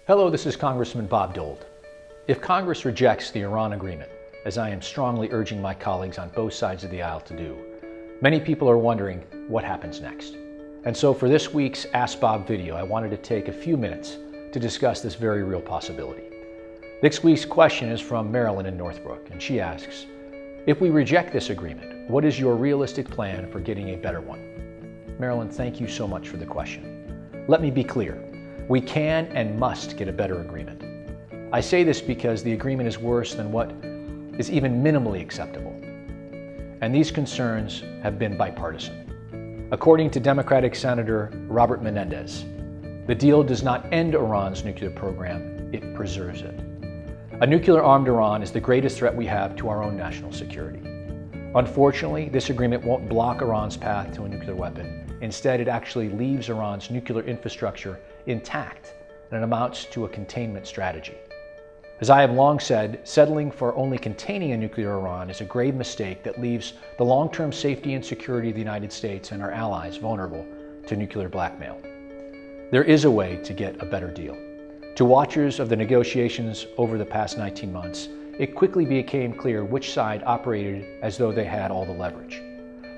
Hello, this is Congressman Bob Dole. If Congress rejects the Iran agreement, as I am strongly urging my colleagues on both sides of the aisle to do, many people are wondering what happens next. And so for this week's Ask Bob video, I wanted to take a few minutes to discuss this very real possibility. This week's question is from Marilyn in Northbrook, and she asks, if we reject this agreement, what is your realistic plan for getting a better one? Marilyn, thank you so much for the question. Let me be clear. We can and must get a better agreement. I say this because the agreement is worse than what is even minimally acceptable. And these concerns have been bipartisan. According to Democratic Senator Robert Menendez, the deal does not end Iran's nuclear program, it preserves it. A nuclear-armed Iran is the greatest threat we have to our own national security. Unfortunately, this agreement won't block Iran's path to a nuclear weapon. Instead, it actually leaves Iran's nuclear infrastructure intact, and it amounts to a containment strategy. As I have long said, settling for only containing a nuclear Iran is a grave mistake that leaves the long-term safety and security of the United States and our allies vulnerable to nuclear blackmail. There is a way to get a better deal. To watchers of the negotiations over the past 19 months, it quickly became clear which side operated as though they had all the leverage.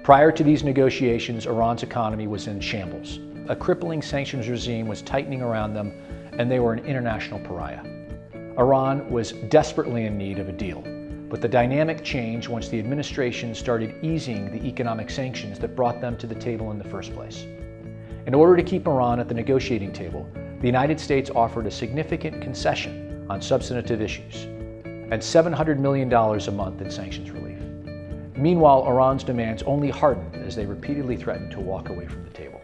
Prior to these negotiations, Iran's economy was in shambles. A crippling sanctions regime was tightening around them, and they were an international pariah. Iran was desperately in need of a deal, but the dynamic changed once the administration started easing the economic sanctions that brought them to the table in the first place. In order to keep Iran at the negotiating table, the United States offered a significant concession on substantive issues and $700 million a month in sanctions relief. Meanwhile, Iran's demands only hardened as they repeatedly threatened to walk away from the table.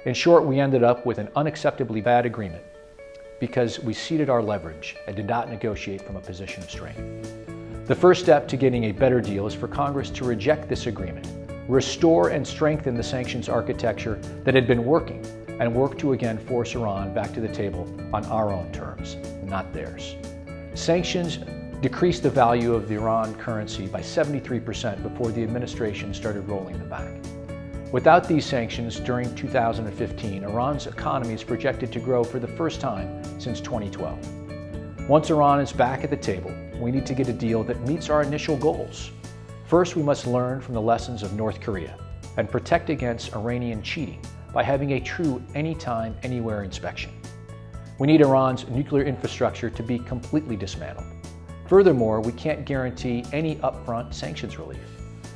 In short, we ended up with an unacceptably bad agreement because we ceded our leverage and did not negotiate from a position of strength. The first step to getting a better deal is for Congress to reject this agreement, restore and strengthen the sanctions architecture that had been working, and work to again force Iran back to the table on our own terms, not theirs. Sanctions decreased the value of the Iran currency by 73% before the administration started rolling them back. Without these sanctions, during 2015, Iran's economy is projected to grow for the first time since 2012. Once Iran is back at the table, we need to get a deal that meets our initial goals. First, we must learn from the lessons of North Korea and protect against Iranian cheating by having a true anytime, anywhere inspection. We need Iran's nuclear infrastructure to be completely dismantled. Furthermore, we can't guarantee any upfront sanctions relief.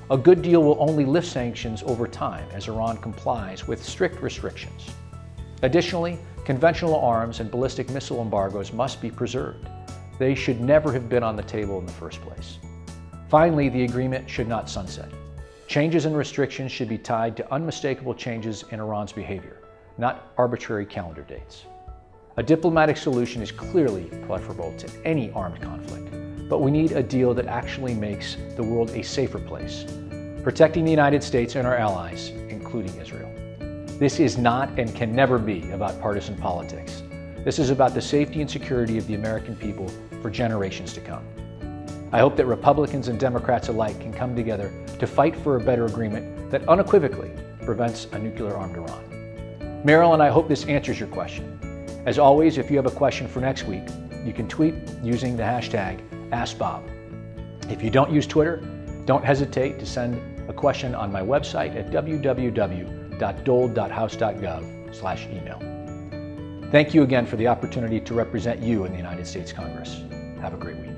A good deal will only lift sanctions over time as Iran complies with strict restrictions. Additionally, conventional arms and ballistic missile embargoes must be preserved. They should never have been on the table in the first place. Finally, the agreement should not sunset. Changes and restrictions should be tied to unmistakable changes in Iran's behavior, not arbitrary calendar dates. A diplomatic solution is clearly preferable to any armed conflict, but we need a deal that actually makes the world a safer place, protecting the United States and our allies, including Israel. This is not and can never be about partisan politics. This is about the safety and security of the American people for generations to come. I hope that Republicans and Democrats alike can come together to fight for a better agreement that unequivocally prevents a nuclear-armed Iran. Marilyn, I hope this answers your question. As always, if you have a question for next week, you can tweet using the hashtag AskBob. If you don't use Twitter, don't hesitate to send a question on my website at www.dole.house.gov/email. Thank you again for the opportunity to represent you in the United States Congress. Have a great week.